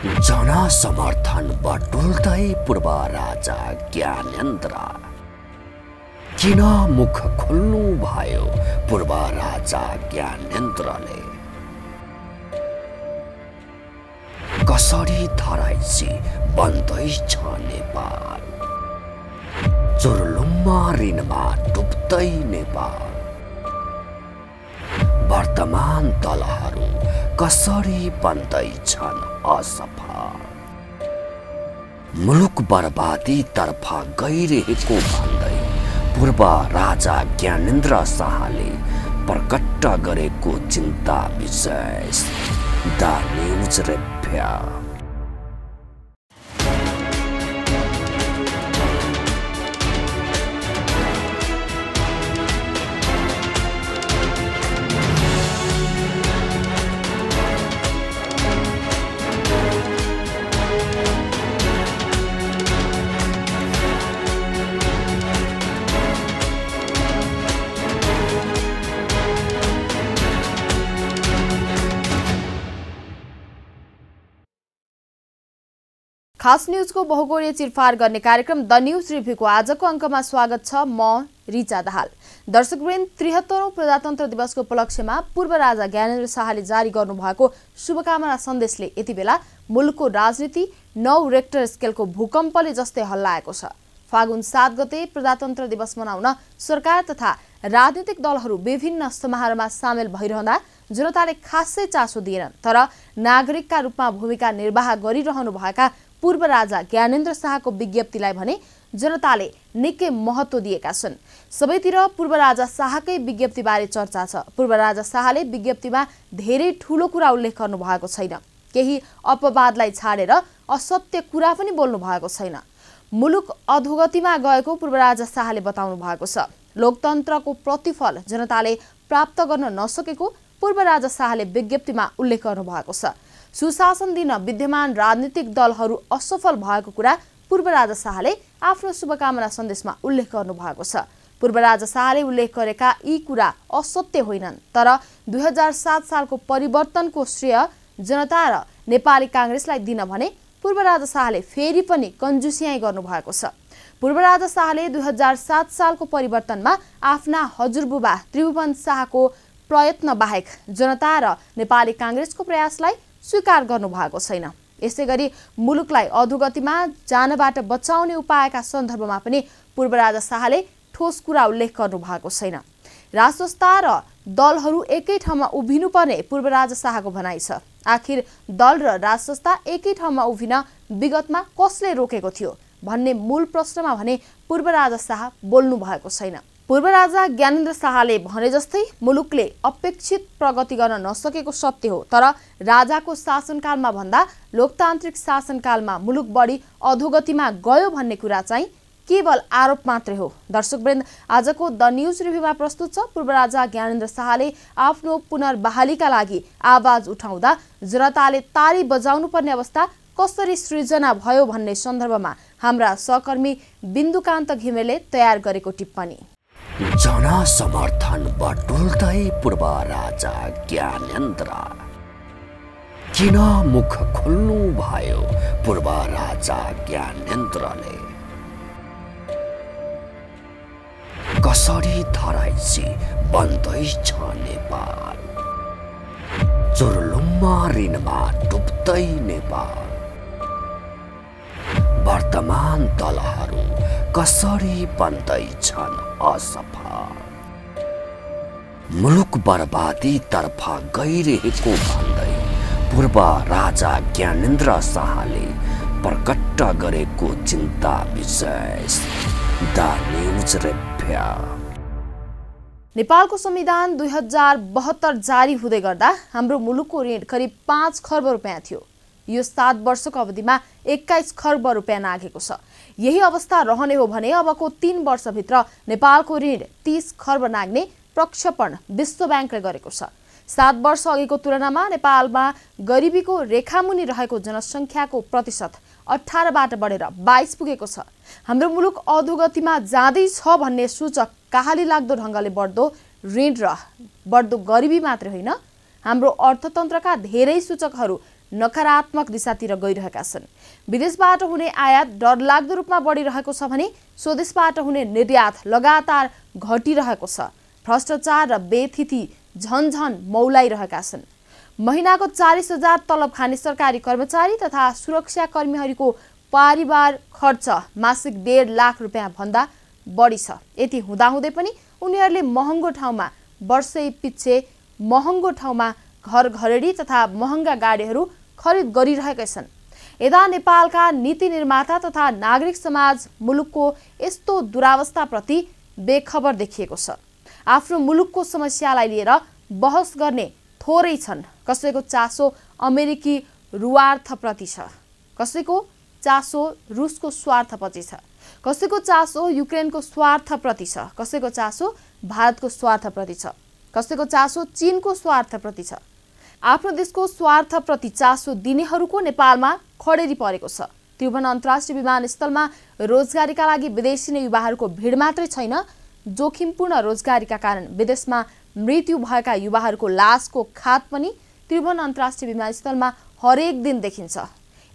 जनसमर्थन बटुल्दै पूर्व राजा ज्ञानेन्द्र किन मुख खोल्नु भयो पूर्व राजा ज्ञानेन्द्रले? कसरी धराइसी बन्दैछ नेपाल, चुर्लुम्मा ऋणमा डुब्दै नेपाल। वर्तमान दलहरू कसरी बन्दैछन् असफल, मुलुक बर्बादी तर्फ गइरहेको भन्दै पूर्व राजा ज्ञानेन्द्र शाहले प्रकट गरेको चिन्ता विशेष द न्यूज रेप्या। खास न्यूजको बहुकोणीय चिरफार गर्ने कार्यक्रम द न्यूज रिभ्यूको आजको अङ्कमा स्वागत छ। म रिचा दाहाल। दर्शकवृन्द, 73औं प्रजातन्त्र दिवसको उपलक्ष्यमा पूर्व राजा ज्ञानेन्द्र शाहले जारी गर्नुभएको शुभकामना सन्देशले यति बेला मुलुकको राजनीति 9 रेक्टर स्केलको भूकम्पले जस्तै हल्लाएको छ। फागुन 7 गते प्रजातन्त्र दिवस मनाउन सरकार तथा राजनीतिक दलहरू विभिन्न समारोहमा सामेल भइरहँदा जनताले खासै चासो दिएनन्। तर नागरिकका रूपमा भूमिका निर्वाह गरिरहनुभएका पूर्व राजा ज्ञानेन्द्र शाहको विज्ञप्तिलाई भने जनताले निकै महत्त्व दिएका छन्। सबैतिर पूर्व राजा शाहकै विज्ञप्तिबारे चर्चा छ। पूर्व राजा शाहले विज्ञप्तिमा धेरै ठूलो कुरा उल्लेख गर्नु भएको छैन। केही अपवादलाई छाडेर असत्य कुरा पनि बोल्नु भएको छैन। मुलुक अधोगतिमा गएको पूर्व राजा शाहले बताउनु भएको छ। लोकतन्त्रको प्रतिफल जनताले प्राप्त गर्न नसकेको पूर्व राजा शाहले विज्ञप्तिमा उल्लेख गर्नु भएको छ। सुशासन दिन विद्यमान राजनीतिक दलहरू असफल भएको कुरा पूर्व राजा शाहले आफ्नो शुभकामना सन्देशमा उल्लेख गर्नु भएको छ। पूर्व राजा शाहले उल्लेख गरेका यी कुरा असत्य होइनन्, तर 2007 सालको परिवर्तनको श्रेय जनता र नेपाली कांग्रेसलाई दिन भने पूर्व राजा शाहले फेरि पनि कन्जुसियाई गर्नु भएको छ। पूर्व राजा शाहले 2007 सालको परिवर्तनमा आफ्ना हजुरबुबा त्रिभुवन शाहको प्रयत्न बाहेक जनता र नेपाली कांग्रेसको प्रयासलाई स्वीकार गर्नु भएको छैन। यसैगरी मुलुकलाई अधोगतिमा जानबाट बचाउने उपायका सन्दर्भमा पनि पूर्व राजा शाहले ठोस कुरा उल्लेख गर्नु भएको छैन। राजसंस्था र दलहरू एकै ठाउँमा उभिनुपर्ने पूर्व राजा शाहको भनाइ छ। आखिर दल र राजसंस्था एकै ठाउँमा उभिन विगतमा कसले रोकेको थियो भन्ने मूल प्रश्नमा भने पूर्व राजा शाह बोल्नु भएको छैन। पूर्व राजा ज्ञानेन्द्र शाहले भने जस्तै मुलुकले अपेक्षित प्रगति गर्न नसकेको सत्य हो, तर राजाको शासनकालमा भन्दा लोकतान्त्रिक शासनकालमा मुलुक बढी अधोगतिमा गयो भन्ने कुरा चाहिँ केवल आरोप मात्रै हो। दर्शकवृन्द, आजको द न्यूज रिभ्यूमा प्रस्तुत छ पूर्व राजा ज्ञानेन्द्र शाहले आफ्नो पुनर्बहालीका लागि आवाज उठाउँदा जनताले ताली बजाउनु पर्ने अवस्था कसरी सृजना भयो भन्ने सन्दर्भमा हाम्रा सहकर्मी बिन्दुकान्त घिमिरेले तयार गरेको टिप्पणी। जनसमर्थन बटुल्दै पूर्व राजा ज्ञानेन्द्र किन मुख खोल्नु भयो पूर्व राजा ज्ञानेन्द्रले? कसरी धराइसी बन्दैछ नेपाल, चुर्लुम्मा ऋणमा डुब्दै नेपाल। वर्तमान दलहरू कसरी बन्दैछन् असफल, मुलुक बर्बादी तर्फ गइरहेको भन्दै पूर्व राजा ज्ञानेन्द्र शाहले प्रकट गरेको चिन्ता विशेष द न्यूज रेप्या। नेपालको संविधान 2072 जारी हुँदै गर्दा हाम्रो मुलुकको ऋण करिब 5 खर्ब रुपैयाँ थियो। यो 7 वर्षको अवधिमा 21 खर्ब रुपैयाँ नाघेको छ। यही अवस्था रहने हो भने अबको 3 वर्षभित्र नेपालको ऋण 30 खर्ब नाग्ने प्रक्षेपण विश्व ब्याङ्कले गरेको छ। 7 वर्ष अघिको तुलनामा नेपालमा गरिबीको रेखामुनि रहेको जनसङ्ख्याको प्रतिशत 18बाट बढेर 22 पुगेको छ। हाम्रो मुलुक अधोगतिमा जाँदैछ भन्ने सूचक कहाली लाग्दो ढङ्गले बढ्दो ऋण र बढ्दो गरिबी मात्रै होइन, हाम्रो अर्थतन्त्रका धेरै सूचकहरू नकारात्मक दिशातिर गइरहेका छन्। विदेशबाट हुने आयात डरलाग्दो रूपमा बढिरहेको छ भने स्वदेशबाट हुने निर्यात लगातार घटिरहेको छ। भ्रष्टाचार र बेथिति झनझन मौलाइरहेका छन्। महिनाको 40,000 तलब खाने सरकारी कर्मचारी तथा सुरक्षाकर्मीहरूको परिवार खर्च मासिक 1.5 लाख रुपियाँ भन्दा बढी छ। यति हुँदाहुँदै पनि उनीहरूले महँगो ठाउँमा वर्षै पिच्छे महँगो ठाउँमा घर घरेडी तथा महँगा गाडीहरू खरिद गरिरहेका छन्। यदा नेपालका नीति निर्माता तथा नागरिक समाज मुलुकको यस्तो दुरावस्थाप्रति बेखबर देखिएको छ। आफ्नो मुलुकको समस्यालाई लिएर बहस गर्ने थोरै छन्। कसैको चासो अमेरिकी रुवार्थप्रति छ, कसैको चासो रुसको स्वार्थप्रति छ, कसैको चासो युक्रेनको स्वार्थप्रति छ, कसैको चासो भारतको स्वार्थप्रति छ, कसैको चासो चीनको स्वार्थप्रति छ। आफ्नो देशको स्वार्थप्रति चासो दिनेहरूको नेपालमा खडेरी परेको छ। त्रिभुवन अन्तर्राष्ट्रिय विमानस्थलमा रोजगारीका लागि विदेशी युवाहरूको भिड मात्रै छैन, जोखिमपूर्ण रोजगारीका कारण विदेशमा मृत्यु भएका युवाहरूको लासको खात पनि त्रिभुवन अन्तर्राष्ट्रिय विमानस्थलमा हरेक दिन देखिन्छ।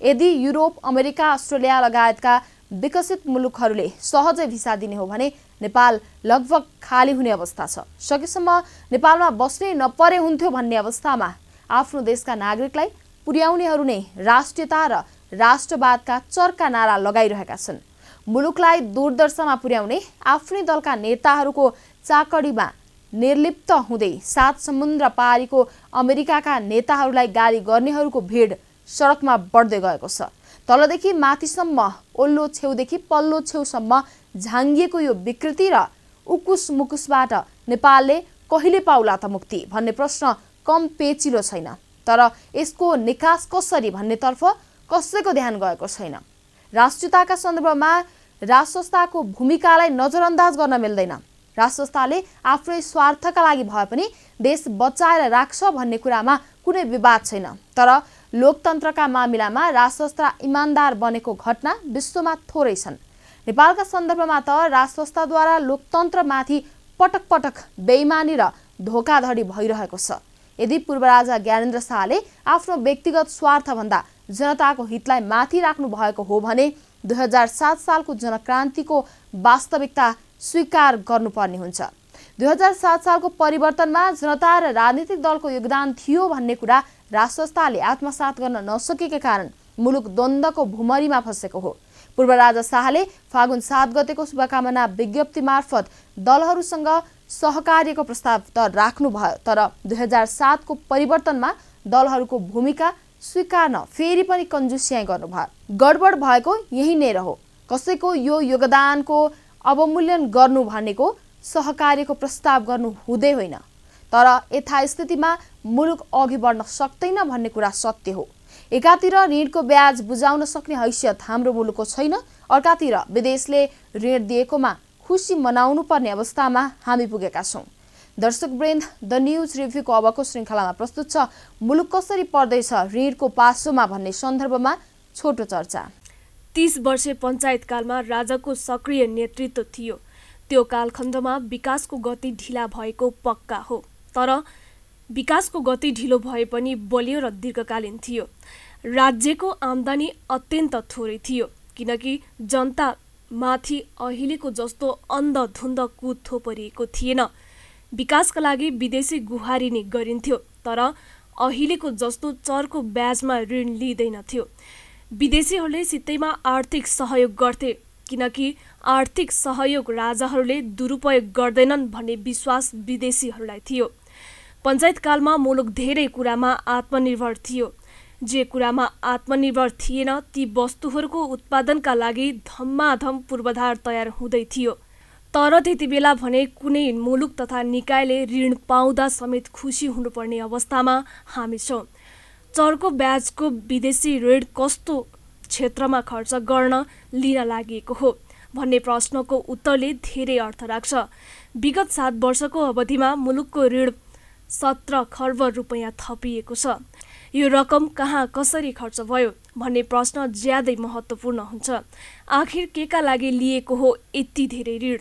यदि युरोप, अमेरिका, अस्ट्रेलिया लगायतका विकसित मुलुकहरूले सहजै भिसा दिने हो भने नेपाल लगभग खाली हुने अवस्था छ। सकेसम्म नेपालमा बस्नै नपरे हुन्थ्यो भन्ने अवस्थामा आफ्नो देशका नागरिकलाई पुर्याउनेहरू नै राष्ट्रियता र राष्ट्रवादका चर्का नारा लगाइरहेका छन्। मुलुकलाई दुर्दशामा पुर्याउने आफ्नै दलका नेताहरूको चाकडीमा निर्लिप्त हुँदै 7 समुद्र पारीको अमेरिकाका नेताहरूलाई गाली गर्नेहरूको भिड सडकमा बढ्दै गएको छ। तलदेखि माथिसम्म, ओल्लो छेउदेखि पल्लो छेउसम्म झाङ्गिएको यो विकृति र उकुस मुकुसबाट नेपालले कहिले पाउला त मुक्ति भन्ने प्रश्न कम पेचिलो छैन। तर यसको निकास कसरी भन्नेतर्फ कसैको ध्यान गएको छैन। राष्ट्रियताका सन्दर्भमा राजसंस्थाको भूमिकालाई नजरअन्दाज गर्न मिल्दैन। राजसंस्थाले आफ्नै स्वार्थका लागि भए पनि देश बचाएर राख्छ भन्ने कुरामा कुनै विवाद छैन। तर लोकतन्त्रका मामिलामा राजसंस्था इमान्दार बनेको घटना विश्वमा थोरै छन्। नेपालका सन्दर्भमा त राजसंस्थाद्वारा लोकतन्त्रमाथि पटक पटक बेइमानी र धोकाधडी भइरहेको छ। यदि पूर्व राजा ज्ञानेन्द्र शाहले आफ्नो व्यक्तिगत स्वार्थभन्दा जनताको हितलाई माथि राख्नु भएको हो भने 2007 सालको जनक्रान्तिको वास्तविकता स्वीकार गर्नुपर्ने हुन्छ। 2007 सालको परिवर्तनमा जनता र राजनीतिक दलको योगदान थियो भन्ने कुरा राजसंस्थाले आत्मसात गर्न नसकेका कारण मुलुक द्वन्द्वको भुमरीमा फसेको हो। पूर्व राजा शाहले फागुन 7 गतेको शुभकामना विज्ञप्ति मार्फत दलहरूसँग सहकार्यको प्रस्ताव त राख्नुभयो, तर 2007 को परिवर्तनमा दलहरूको भूमिका स्वीकार्न फेरि पनि कन्जुस्याइ गर्नुभयो। गडबड भएको यही नै रह्यो। कसैको यो योगदानको अवमूल्यन गर्नु भनेको सहकार्यको प्रस्ताव गर्नु हुँदै होइन। तर यथास्थितिमा मुलुक अघि बढ्न सक्दैन भन्ने कुरा सत्य हो। एकातिर ऋणको ब्याज बुझाउन सक्ने हैसियत हाम्रो मुलुकको छैन, अर्कातिर विदेशले ऋण दिएकोमा खुसी मनाउनु पर्ने अवस्थामा हामी पुगेका छौँ। दर्शकवृन्द, द न्यूज रिभ्यूको अबको श्रृङ्खलामा प्रस्तुत छ मुलुक कसरी पर्दैछ ऋणको पासोमा भन्ने सन्दर्भमा छोटो चर्चा। 30 वर्षे पञ्चायतकालमा राजाको सक्रिय नेतृत्व थियो। त्यो कालखण्डमा विकासको गति ढिला भएको पक्का हो, तर विकासको गति ढिलो भए पनि बलियो र दीर्घकालीन थियो। राज्यको आम्दानी अत्यन्त थोरै थियो, किनकि जनता माथि अहिलेको जस्तो अन्धधुन्ध कुद थोपरिएको थिएन। विकासका लागि विदेशी गुहारिने गरिन्थ्यो, तर अहिलेको जस्तो चर्को ब्याजमा ऋण लिँदैनथ्यो। विदेशीहरूले सित्तैमा आर्थिक सहयोग गर्थे, किनकि आर्थिक सहयोग राजाहरूले दुरुपयोग गर्दैनन् भन्ने विश्वास विदेशीहरूलाई थियो। पञ्चायतकालमा मुलुक धेरै कुरामा आत्मनिर्भर थियो। जे कुरामा आत्मनिर्भर थिएन ती वस्तुहरूको उत्पादनका लागि धम्माधम पूर्वाधार तयार हुँदै थियो। तर त्यति बेला भने कुनै मुलुक तथा निकायले ऋण पाउँदा समेत खुसी हुनुपर्ने अवस्थामा हामी छौँ। चर्को ब्याजको विदेशी ऋण कस्तो क्षेत्रमा खर्च गर्न लिन लागेको हो भन्ने प्रश्नको उत्तरले धेरै अर्थ राख्छ। विगत 7 वर्षको अवधिमा मुलुकको ऋण 17 खर्ब रुपैयाँ थपिएको छ। यो रकम कहाँ कसरी खर्च भयो भन्ने प्रश्न ज्यादै महत्त्वपूर्ण हुन्छ। आखिर केका लागि लिएको हो यति धेरै ऋण?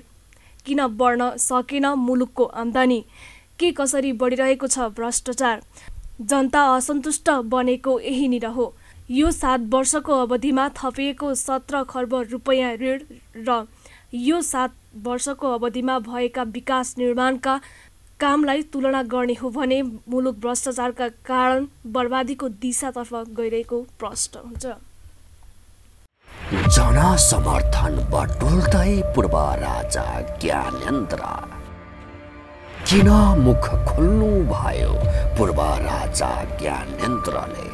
किन बढ्न सकेन मुलुकको आम्दानी? के कसरी बढिरहेको छ भ्रष्टाचार? जनता असन्तुष्ट बनेको यहीनिर हो। यो 7 वर्षको अवधिमा थपिएको 17 खर्ब रुपैयाँ ऋण र यो 7 वर्षको अवधिमा भएका विकास निर्माणका कामलाई तुलना गर्ने हो भने मुलुक भ्रष्टाचारका कारण बर्बादीको दिशातर्फ गइरहेको प्रश्न हुन्छ। जनसमर्थन बटुल्दै पूर्व राजा ज्ञानेन्द्र किन मुख खोल्नु भयो पूर्व राजा ज्ञानेन्द्रले?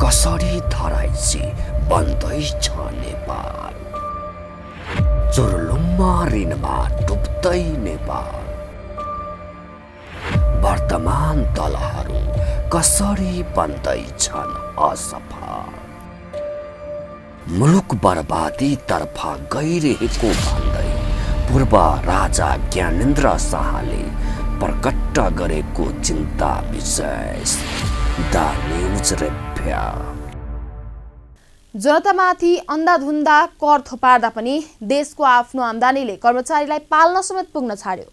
कसरी धराइसी बन्दैछ नेपाल, चुर्लुम्मा ऋणमा डुब्दै नेपाल। वर्तमान दलहरू कसरी बन्दैछन् असफल, मुलुक बर्बादी तर्फ गइरहेको भन्दै पूर्व राजा ज्ञानेन्द्र शाहले प्रकट गरेको चिन्ता विशेष। The news radio. जनतामाथि अन्धाधुन्दा कर थोपार्दा पनि देशको आफ्नो आम्दानीले कर्मचारीलाई पाल्न समेत पुग्न छाड्यो।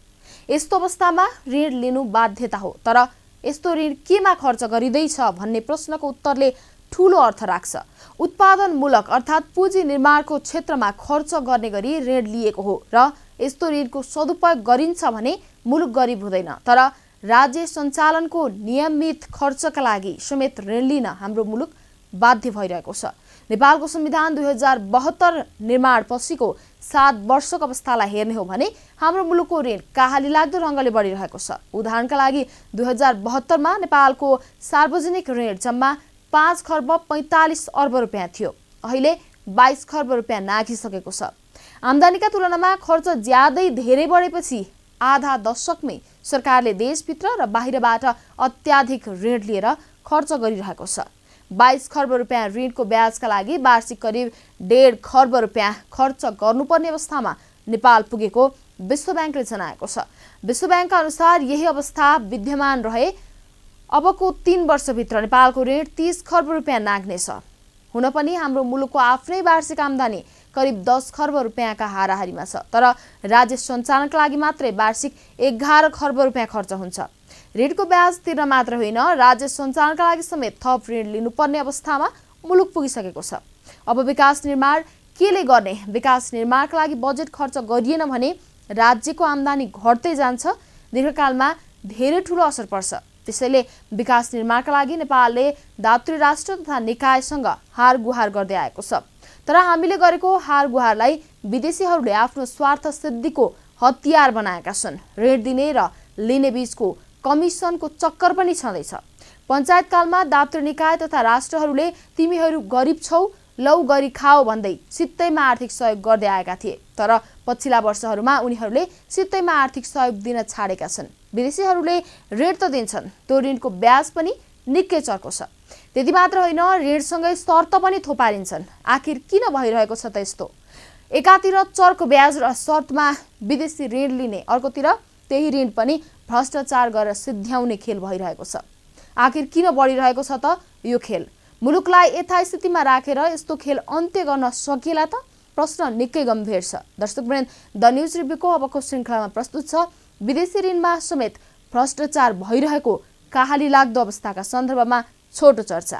यस्तो अवस्थामा ऋण लिनु बाध्यता हो, तर यस्तो ऋण केमा खर्च गरिँदैछ भन्ने प्रश्नको उत्तरले ठूलो अर्थ राख्छ। उत्पादनमूलक अर्थात् पुँजी निर्माणको क्षेत्रमा खर्च गर्ने गरी ऋण लिएको हो र यस्तो ऋणको सदुपयोग गरिन्छ भने मुलुक गरिब हुँदैन। तर राज्य सञ्चालनको नियमित खर्चका लागि समेत ऋण लिन हाम्रो मुलुक बाध्य भइरहेको छ। नेपालको संविधान 2072 निर्माण पछिको 7 वर्षको अवस्थालाई हेर्ने हो भने हाम्रो मुलुकको ऋण काहाली लाग्दो ढङ्गले बढिरहेको छ। उदाहरणका लागि 2072 मा नेपालको सार्वजनिक ऋण जम्मा 5 खर्ब 45 अर्ब रुपियाँ थियो। अहिले 22 खर्ब रुपियाँ नाघिसकेको छ। आम्दानीका तुलनामा खर्च ज्यादै धेरै बढेपछि आधा दशकमै सरकारले देशभित्र र बाहिरबाट अत्याधिक ऋण लिएर खर्च गरिरहेको छ। 22 खर्ब रुपियाँ ऋणको ब्याजका लागि वार्षिक करिब 1.5 खर्ब रुपियाँ खर्च गर्नुपर्ने अवस्थामा नेपाल पुगेको विश्व ब्याङ्कले जनाएको छ। विश्व ब्याङ्कका अनुसार यही अवस्था विद्यमान रहे अबको 3 वर्षभित्र नेपालको ऋण 30 खर्ब रुपियाँ नाग्नेछ। हुन पनि हाम्रो मुलुकको आफ्नै वार्षिक आम्दानी करिब 10 खर्ब रुपियाँका हाराहारीमा छ, तर राज्य सञ्चालनका लागि मात्रै वार्षिक 11 खर्ब रुपियाँ खर्च हुन्छ। ऋणको ब्याज तिर्न मात्र होइन, राज्य सञ्चालनका लागि समेत थप ऋण लिनुपर्ने अवस्थामा मुलुक पुगिसकेको छ। अब विकास निर्माण केले गर्ने? विकास निर्माणका लागि बजेट खर्च गरिएन भने राज्यको आम्दानी घट्दै जान्छ, दीर्घकालमा धेरै ठूलो असर पर्छ। त्यसैले विकास निर्माणका लागि नेपालले दातृ राष्ट्र तथा निकायसँग हार गुहार गर्दै आएको छ। तर हामीले गरेको हार गुहारलाई विदेशीहरूले आफ्नो स्वार्थ सिद्धिको हतियार बनाएका छन्। ऋण दिने र लिने बीचको कमिसनको चक्कर पनि छँदैछ। पञ्चायतकालमा दातृ निकाय तथा राष्ट्रहरूले तिमीहरू गरिब छौ, लौ गरी खाओ भन्दै सित्तैमा आर्थिक सहयोग गर्दै आएका थिए। तर पछिल्ला वर्षहरूमा उनीहरूले सित्तैमा आर्थिक सहयोग दिन छाडेका छन्। विदेशीहरूले ऋण त दिन्छन्, त्यो ऋणको ब्याज पनि निकै चर्को छ। त्यति मात्र होइन, ऋणसँगै शर्त पनि थोपारिन्छन्। आखिर किन भइरहेको छ त यस्तो? एकातिर चर्को ब्याज र शर्तमा विदेशी ऋण लिने, अर्कोतिर त्यही ऋण पनि भ्रष्टाचार गरेर सिद्ध्याउने खेल भइरहेको छ। आखिर किन बढिरहेको छ त यो खेल? मुलुकलाई यथास्थितिमा राखेर यस्तो खेल अन्त्य गर्न सकिएला त? प्रश्न निकै गम्भीर छ। दर्शकवृन्द, द न्यूज रिभ्यूको अबको श्रृङ्खलामा प्रस्तुत छ विदेशी ऋणमा समेत भ्रष्टाचार भइरहेको काहाली लाग्दो अवस्थाका सन्दर्भमा छोटो चर्चा।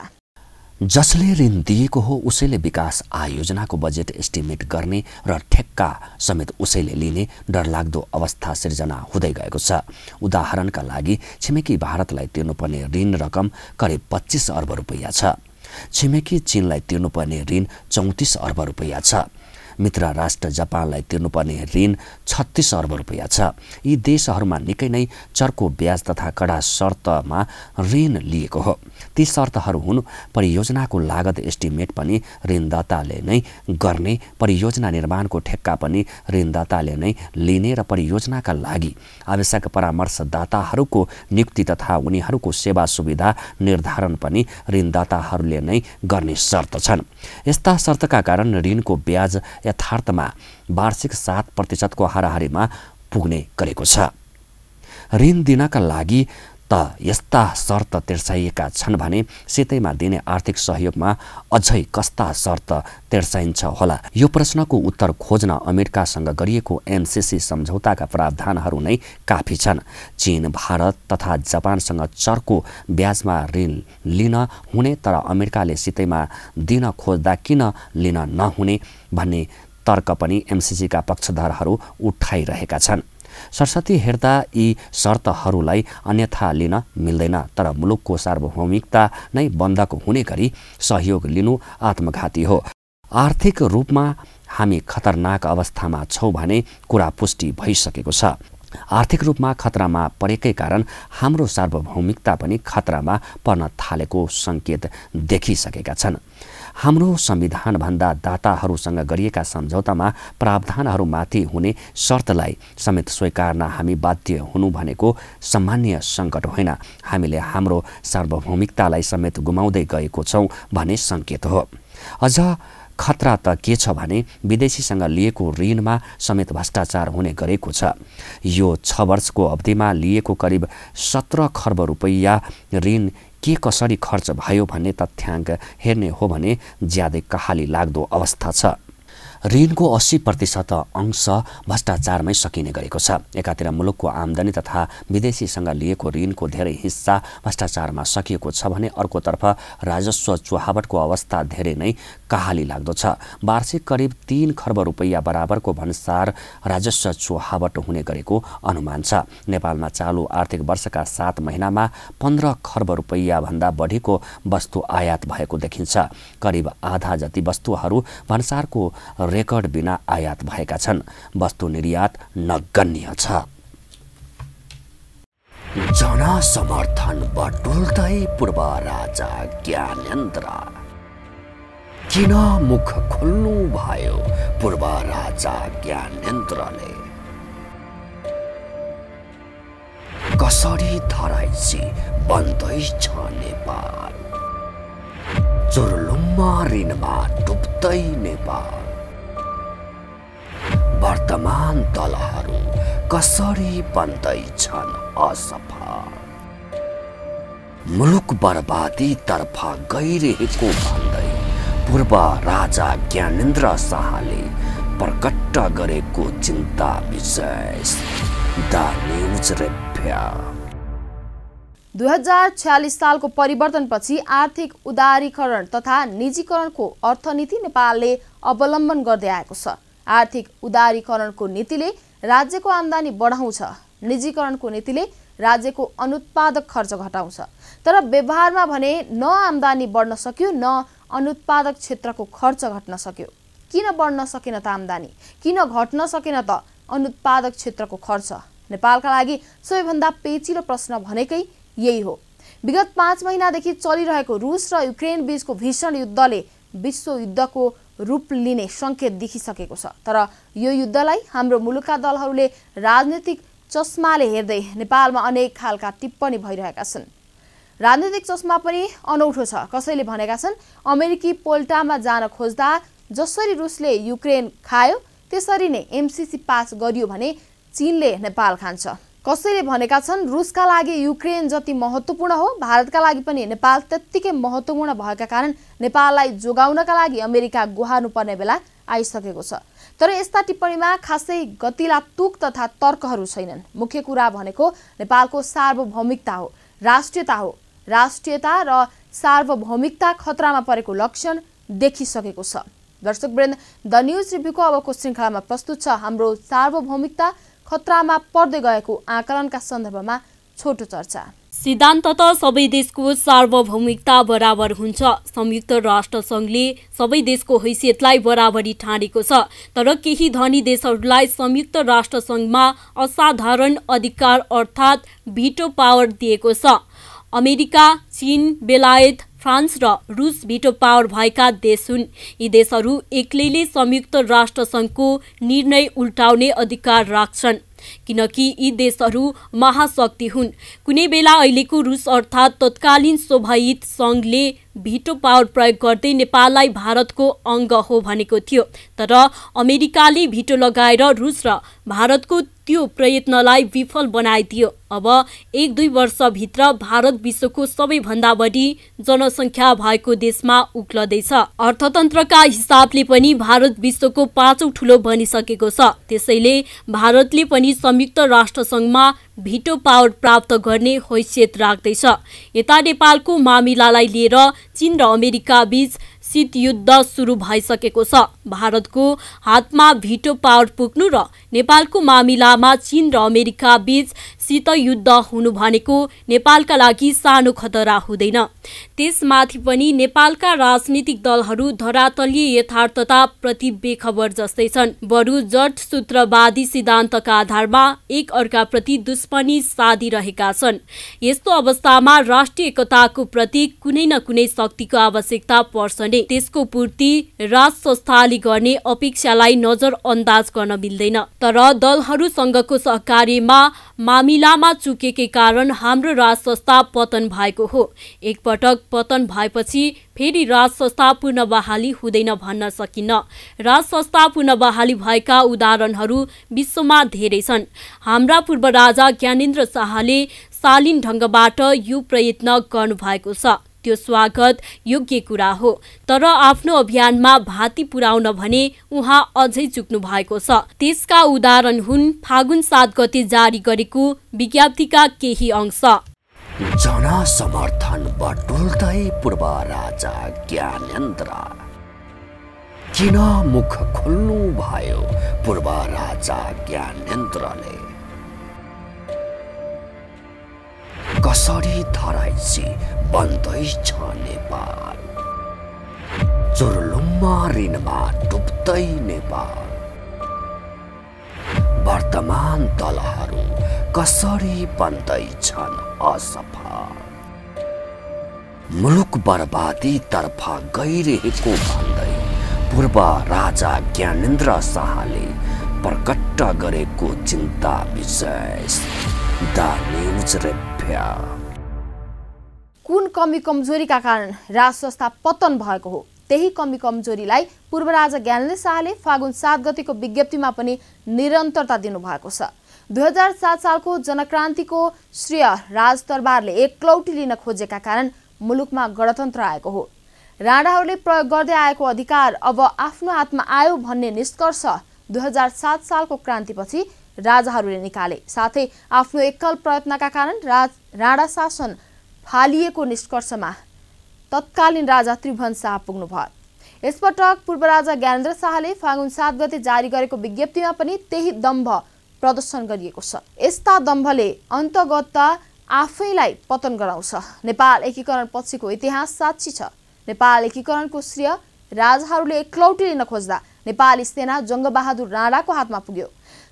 जसले ऋण दिएको हो उसैले विकास आयोजनाको बजेट एस्टिमेट गर्ने र ठेक्का समेत उसैले लिने डरलाग्दो अवस्था सिर्जना हुँदै गएको छ। उदाहरणका लागि छिमेकी भारतलाई तिर्नुपर्ने ऋण रकम करिब 25 अर्ब रुपैयाँ छ। छिमेकी चीनलाई तिर्नुपर्ने ऋण 34 अर्ब रुपैयाँ छ। मित्र राष्ट्र जापानलाई तिर्नुपर्ने ऋण 36 अर्ब रुपैयाँ छ। यी देशहरूमा निकै नै चर्को ब्याज तथा कडा शर्तमा ऋण लिएको हो। ती शर्तहरू हुन् परियोजनाको लागत एस्टिमेट पनि ऋणदाताले नै गर्ने, परियोजना निर्माणको ठेक्का पनि ऋणदाताले नै लिने र परियोजनाका लागि आवश्यक परामर्शदाताहरूको नियुक्ति तथा उनीहरूको सेवा सुविधा निर्धारण पनि ऋणदाताहरूले नै गर्ने शर्त छन्। यस्ता शर्तका कारण ऋणको ब्याज यथार्थमा वार्षिक 7% को हाराहारीमा पुग्ने गरेको छ। ऋण दिनका लागि त यस्ता शर्त तेर्साइएका छन् भने सितैमा दिने आर्थिक सहयोगमा अझै कस्ता शर्त तेर्साइन्छ होला? यो प्रश्नको उत्तर खोज्न अमेरिकासँग गरिएको एमसिसी सम्झौताका प्रावधानहरू नै काफी छन्। चीन, भारत तथा जापानसँग चर्को ब्याजमा ऋण लिन हुने तर अमेरिकाले सितैमा दिन खोज्दा किन लिन नहुने भन्ने तर्क पनि एमसिसीका पक्षधरहरू उठाइरहेका छन्। सरस्वती हेर्दा यी शर्तहरूलाई अन्यथा लिन मिल्दैन, तर मुलुकको सार्वभौमिकता नै बन्धक हुने गरी सहयोग लिनु आत्मघाती हो। आर्थिक रूपमा हामी खतरनाक अवस्थामा छौँ भने कुरा पुष्टि भइसकेको छ। आर्थिक रूपमा खतरामा परेकै कारण हाम्रो सार्वभौमिकता पनि खतरामा पर्न थालेको सङ्केत देखिसकेका छन्। हाम्रो संविधानभन्दा दाताहरूसँग गरिएका सम्झौतामा प्रावधानहरूमाथि हुने शर्तलाई समेत स्वीकार्न हामी बाध्य हुनु भनेको सामान्य सङ्कट होइन, हामीले हाम्रो सार्वभौमिकतालाई समेत गुमाउँदै गएको छौँ भन्ने सङ्केत हो। अझ खतरा त के छ भने विदेशीसँग लिएको ऋणमा समेत भ्रष्टाचार हुने गरेको छ। यो 6 वर्षको अवधिमा लिएको करिब 17 खर्ब रुपैयाँ ऋण के कसरी खर्च भयो भन्ने तथ्याङ्क हेर्ने हो भने ज्यादै कहाली लाग्दो अवस्था छ। ऋणको 80% अंश भ्रष्टाचारमै सकिने गरेको छ। एकातिर मुलुकको आमदानी तथा विदेशीसँग लिएको ऋणको धेरै हिस्सा भ्रष्टाचारमा सकिएको छ भने अर्कोतर्फ राजस्व चुहावटको अवस्था धेरै नै कहाली लाग्दो छ। वार्षिक करिब 3 खर्ब रुपैयाँ बराबरको भन्सार राजस्व चुहावट हुने गरेको अनुमान छ। नेपालमा चालु आर्थिक वर्षका 7 महिनामा 15 खर्ब रुपैयाँ भन्दा बढीको वस्तु आयात भएको देखिन्छ। करिब आधा जति वस्तुहरू भन्सारको रेकर्ड बिना आयात भएका छन्। वस्तु निर्यात नगण्य छ। जनसमर्थन बटुल्दै पूर्व राजा ज्ञानेन्द्र किन मुख खोल्नु भयो? पूर्व राजा ज्ञानेन्द्रले कसरी धराइसी बन्दैछ नेपाल, चुर्लुम्मा ऋणमा डुब्दै नेपाल, वर्तमान दलहरू कसरी बन्दैछन् असफल, मुलुक बर्बादी तर्फ गइरहेको भन्दै पूर्व राजा ज्ञानेन्द्र शाहले प्रकट गरेको चिन्ता विशेष द न्यूज रेडियो। 2046 सालको परिवर्तनपछि आर्थिक उदारीकरण तथा निजीकरणको अर्थनीति नेपालले अवलम्बन गर्दै आएको छ। आर्थिक उदारीकरणको नीतिले राज्यको आम्दानी बढाउँछ, निजीकरणको नीतिले राज्यको अनुत्पादक खर्च घटाउँछ। तर व्यवहारमा भने न आम्दानी बढ्न सक्यो न अनुत्पादक क्षेत्रको खर्च घट्न सक्यो। किन बढ्न सकेन त आम्दानी? किन घट्न सकेन त अनुत्पादक क्षेत्रको खर्च? नेपालका लागि सबैभन्दा पेचिलो प्रश्न भनेकै यही हो। विगत 5 महिनादेखि चलिरहेको रुस र युक्रेन बीचको भीषण युद्धले विश्व युद्धको रूप लिने सङ्केत देखिसकेको छ। तर यो युद्धलाई हाम्रो मुलुकका दलहरूले राजनीतिक चस्माले हेर्दै नेपालमा अनेक खालका टिप्पणी भइरहेका छन्। राजनीतिक चस्मा पनि अनौठो छ। कसैले भनेका छन् अमेरिकी पोल्टामा जान खोज्दा जसरी रुसले युक्रेन खायो त्यसरी नै एमसिसी पास गरियो भने चीनले नेपाल खान्छ। कसैले भनेका छन् रुसका लागि युक्रेन जति महत्त्वपूर्ण हो भारतका लागि पनि नेपाल त्यत्तिकै महत्त्वपूर्ण भएका कारण नेपाललाई जोगाउनका लागि अमेरिका गुहार्नुपर्ने बेला आइसकेको छ। तर यस्ता टिप्पणीमा खासै गतिला तुक तथा तर्कहरू छैनन्। मुख्य कुरा भनेको नेपालको सार्वभौमिकता हो, राष्ट्रियता हो। राष्ट्रियता र सार्वभौमिकता खतरामा परेको लक्षण देखिसकेको छ। दर्शकवृन्द, द न्यूज रिभ्यूको अबको श्रृङ्खलामा प्रस्तुत छ हाम्रो सार्वभौमिकता खतरामा पर्दै गएको आकलनका सन्दर्भमा छोटो चर्चा। सिद्धान्ततः सबै देशको सार्वभौमिकता बराबर हुन्छ। संयुक्त राष्ट्र सङ्घले सबै देशको हैसियतलाई बराबरी ठानेको छ। तर केही धनी देशहरूलाई संयुक्त राष्ट्र सङ्घमा असाधारण अधिकार अर्थात् भिटो पावर दिएको छ। अमेरिका, चीन, बेलायत, फ्रान्स र रुस भिटो पावर भएका देश हुन्। यी देशहरू एक्लैले संयुक्त राष्ट्र सङ्घको निर्णय उल्टाउने अधिकार राख्छन् किनकि यी देशहरू महाशक्ति हुन्। कुनै बेला अहिलेको रुस अर्थात् तत्कालीन सोभियत सङ्घले भिटो पावर प्रयोग गर्दै नेपाललाई भारतको अङ्ग हो भनेको थियो। तर अमेरिकाले भिटो लगाएर रुस र भारतको त्यो प्रयत्नलाई विफल बनाइदियो। अब 1-2 वर्षभित्र भारत विश्वको सबैभन्दा बढी जनसङ्ख्या भएको देशमा उक्लदैछ। अर्थतन्त्रका हिसाबले पनि भारत विश्वको 5औं ठुलो बनिसकेको छ। त्यसैले भारतले पनि संयुक्त राष्ट्रसङ्घमा भिटो पावर प्राप्त गर्ने हैसियत राख्दैछ। यता नेपालको मामिलालाई लिएर चीन र अमेरिका बीच शीत युद्ध सुरु भइसकेको छ। भारतको हातमा भिटो पावर पुग्नु र नेपालको मामिलामा चीन र अमेरिका बीच शीत युद्ध हुनु भनेको नेपालका लागि सानो खतरा हुँदैन। त्यसमाथि पनि नेपालका राजनीतिक दलहरू धरातलीय यथार्थता प्रति बेखबर जस्तै छन्। बरु जट सूत्रवादी सिद्धान्तका आधारमा एक अर्काप्रति दुश्मनी साधिरहेका छन्। यस्तो अवस्थामा राष्ट्रिय एकताको प्रतीक कुनै न कुनै शक्तिको आवश्यकता पर्छ नै। त्यसको पूर्ति राज संस्थाले गर्ने अपेक्षालाई नजरअन्दाज गर्न मिल्दैन। तर दलहरूसँगको सहकार्यमा मामिलामा चुकेकै कारण हाम्रो राज संस्था पतन भएको हो। एकपटक पतन भएपछि फेरि राज संस्था पुनः बहाली हुँदैन भन्न सकिन्न। राज संस्था पुनः बहाली भएका उदाहरणहरू विश्वमा धेरै छन्। हाम्रा पूर्व राजा ज्ञानेन्द्र शाहले शालीन ढङ्गबाट यो प्रयत्न गर्नुभएको छ। त्यो स्वागत योग्य कुरा हो। तर आफ्नो अभियानमा भाती पुर्याउन भने उहाँ अझै चुक्नु भएको छ। त्यसका उदाहरण हुन् फागुन 7 गते जारी गरेको विज्ञप्तिका केही अंश। जनसमर्थन बटुल्दै पूर्व राजा ज्ञानेन्द्र किन मुख खोल्नु भयो पूर्व राजा ज्ञानेन्द्रले? कसरी धराइसी बन्दैछ नेपाल, चुर्लुममा ऋणमा डुब्दै नेपाल। वर्तमान दलहरू कसरी बन्दैछन् असफल, मुलुक बर्बादी तर्फ गइरहेको भन्दै पूर्व राजा ज्ञानेन्द्र शाहले प्रकट गरेको चिन्ता विशेष। द न्यूज रेफ्या। कुन कमी कमजोरीका कारण राज संस्था पतन भएको हो? त्यही कमी कमजोरीलाई पूर्व राजा ज्ञानेन्द्र शाहले फागुन 7 गतेको विज्ञप्तिमा पनि निरन्तरता दिनुभएको छ। 2007 सालको जनक्रान्तिको श्रेय राजदरबारले एकलौटी लिन खोजेका कारण मुलुकमा गणतन्त्र आएको हो। राणाहरूले प्रयोग गर्दै आएको अधिकार अब आफ्नो हातमा आयो भन्ने निष्कर्ष 2007 सालको क्रान्तिपछि राजाहरूले निकाले। साथै आफ्नो एकल प्रयत्नका कारण राणा शासन फालिएको निष्कर्षमा तत्कालीन राजा त्रिभुवन शाह पुग्नुभयो। यसपटक पूर्व राजा ज्ञानेन्द्र शाहले फागुन 7 गते जारी गरेको विज्ञप्तिमा पनि त्यही दम्भ प्रदर्शन गरिएको छ। यस्ता दम्भले अन्तगत आफैलाई पतन गराउँछ। नेपाल एकीकरण पछिको इतिहास साक्षी छ। नेपाल एकीकरणको श्रेय राजाहरूले एकलौटी लिन खोज्दा नेपाली सेना जङ्गबहादुर राणाको हातमा पुग्यो।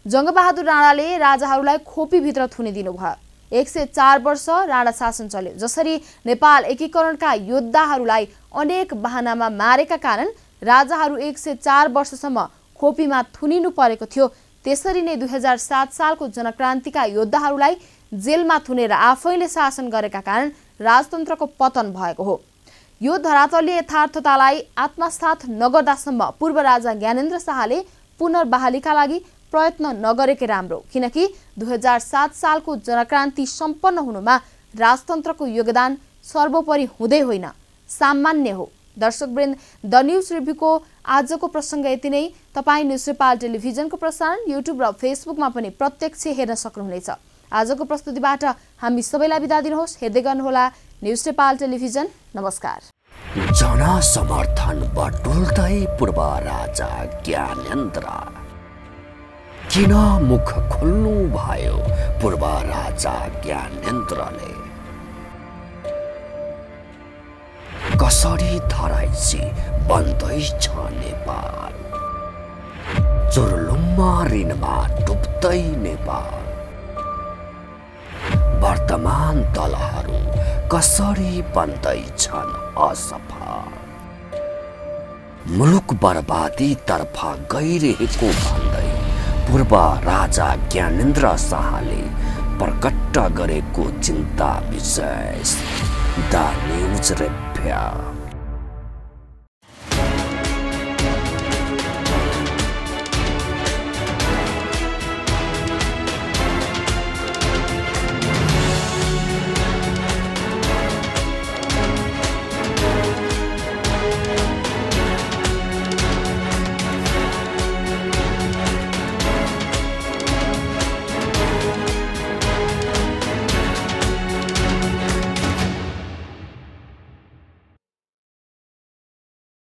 जङ्गबहादुर राणाले राजाहरूलाई खोपीभित्र थुनिदिनु भयो। 104 वर्ष राणा शासन चल्यो। जसरी नेपाल एकीकरणका योद्धाहरूलाई अनेक बहानामा मारेका कारण राजाहरू 104 वर्षसम्म खोपीमा थुनिनु परेको थियो, त्यसरी नै 2007 सालको जनक्रान्तिका योद्धाहरूलाई जेलमा थुनेर आफैले शासन गरेका कारण राजतन्त्रको पतन भएको हो। यो धरातलीय यथार्थतालाई आत्मसात नगर्दासम्म पूर्व राजा ज्ञानेन्द्र शाहले पुनर्बहालीका लागि प्रयत्न नगरेकै राम्रो। किनकि 2007 सालको जनक्रान्ति सम्पन्न हुनुमा राजतन्त्रको योगदान सर्वोपरि हुँदै होइन, सामान्य हो। दर्शकवृन्द, द न्यूज रिभ्यूको आजको प्रसङ्ग यति नै। तपाईँ न्युज नेपाल टेलिभिजनको प्रसारण युट्युब र फेसबुकमा पनि प्रत्यक्ष हेर्न सक्नुहुनेछ। आजको प्रस्तुतिबाट हामी सबैलाई बिदा दिनुहोस्। हेर्दै गर्नुहोला न्युज नेपाल टेलिभिजन। नमस्कार। जनसमर्थन बटुल्दै पूर्व राजा ज्ञानेन्द्र किन मुख खोल्नु भयो पूर्व राजा ज्ञानेन्द्रले? कसरी धराइसी बन्दैछ नेपाल, चुर्लुममा ऋणमा डुब्दै नेपाल। वर्तमान दलहरू कसरी बन्दैछन् असफल, मुलुक बर्बादी तर्फ गइरहेको भन्दै पूर्व राजा ज्ञानेन्द्र शाहले प्रकट गरेको चिन्ता विशेष। The news रेफ्या।